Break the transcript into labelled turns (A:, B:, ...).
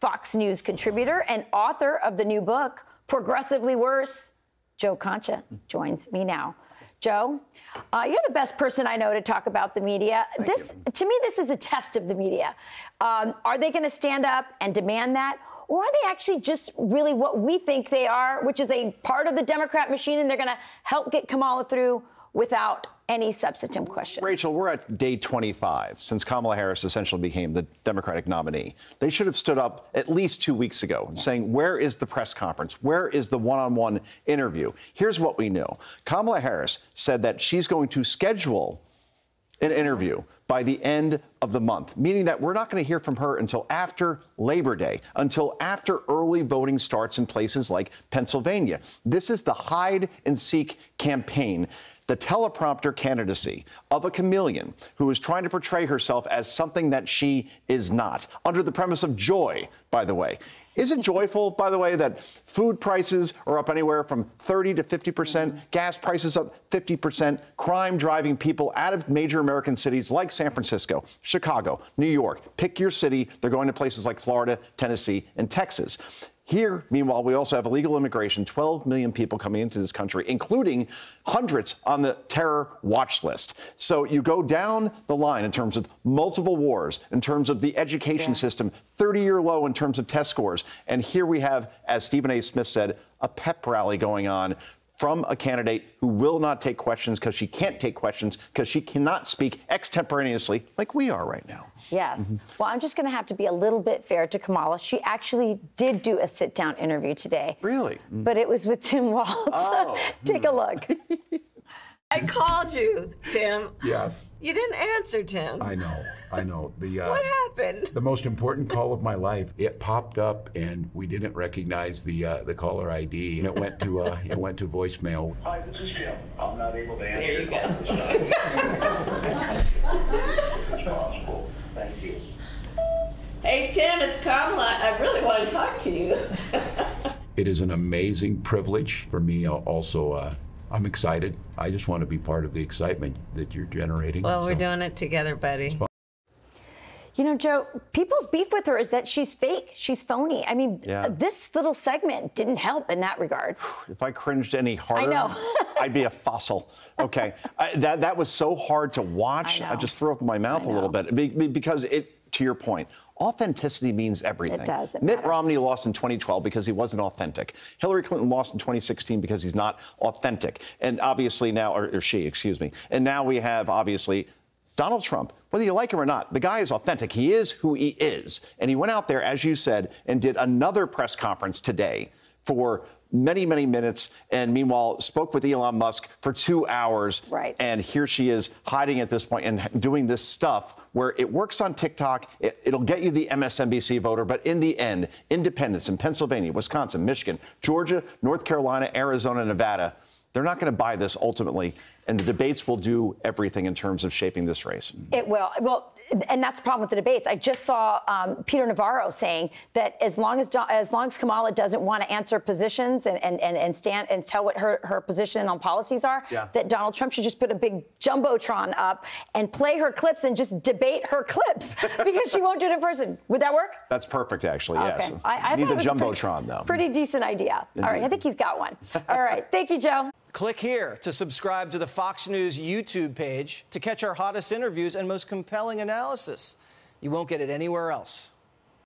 A: Fox News contributor and author of the new book, Progressively Worse. Joe Concha joins me now. Joe, you're the best person I know to talk about the media. To me, this is a test of the media. Are they going to stand up and demand that? Or are they actually just really what we think they are, which is a part of the Democrat machine, and they're going to help get Kamala through without any substantive question?
B: Rachel, we're at day 25 since Kamala Harris essentially became the Democratic nominee. They should have stood up at least 2 weeks ago saying, where is the press conference? Where is the one-on-one interview? Here's what we know. Kamala Harris said that she's going to schedule an interview by the end of the month, meaning that we're not going to hear from her until after Labor Day, until after early voting starts in places like Pennsylvania. This is the hide and seek campaign, the teleprompter candidacy of a chameleon who is trying to portray herself as something that she is not, under the premise of joy, by the way. Is it joyful, by the way, that food prices are up anywhere from 30 to 50%, gas prices up 50%, crime driving people out of major American cities like San Francisco, Chicago, New York? Pick your city. They're going to places like Florida, Tennessee, and Texas. Here, meanwhile, we also have illegal immigration, 12 million people coming into this country, including hundreds on the terror watch list. So you go down the line in terms of multiple wars, in terms of the education system, 30-year low in terms of test scores. And here we have, as Stephen A. Smith said, a pep rally going on from a candidate who will not take questions because she can't take questions because she cannot speak extemporaneously like we are right now.
A: Yes. Well, I'm just going to have to be a little bit fair to Kamala. She actually did do a sit-down interview today.
B: Really?
A: But it was with Tim Walz.
B: Oh.
A: Take a look.
C: I called you, Tim.
D: Yes.
C: You didn't answer, Tim.
D: I know.
C: What happened?
D: The most important call of my life. It popped up, and we didn't recognize the caller ID, and it went to voicemail.
E: Hi, this is Jim. I'm not able to answer.
C: There you go.
E: It's possible. Thank you.
C: Hey, Tim, it's Kamala. I really want to talk to you.
D: It is an amazing privilege for me. Also, I'm excited. I just want to be part of the excitement that you're generating.
C: Well, we're doing it together, buddy.
A: You know, Joe, people's beef with her is that she's fake. She's phony. I mean, this little segment didn't help in that regard.
B: If I cringed any harder,
A: I know.
B: I'd be a fossil. Okay. That was so hard to watch. I just threw up in my mouth a little bit because to your point, authenticity means everything.
A: It does. It
B: Mitt
A: matters.
B: Romney lost in 2012 because he wasn't authentic. Hillary Clinton lost in 2016 because he's not authentic. And obviously now, or she, excuse me. And now we have, obviously, Donald Trump. Whether you like him or not, the guy is authentic. He is who he is. And he went out there, as you said, and did another press conference today for many, many minutes, and meanwhile spoke with Elon Musk for 2 hours.
A: Right.
B: And here she is hiding at this point and doing this stuff where it works on TikTok. It'll get you the MSNBC voter, but in the end, independents in Pennsylvania, Wisconsin, Michigan, Georgia, North Carolina, Arizona, Nevada, they're not going to buy this ultimately. And the debates will do everything in terms of shaping this race.
A: It will. Well, and that's the problem with the debates. I just saw Peter Navarro saying that as long as Kamala doesn't want to answer positions and stand and tell what her position on policies are, that Donald Trump should just put a big jumbotron up and play her clips and just debate her clips because she won't do it in person. Would that work?
B: That's perfect, actually.
A: Okay.
B: Yes.
A: I
B: need the
A: thought it was
B: jumbotron, though.
A: Pretty decent idea. All right. I think he's got one. All right. Thank you, Joe.
F: Click here to subscribe to the Fox News YouTube page to catch our hottest interviews and most compelling analysis. You won't get it anywhere else.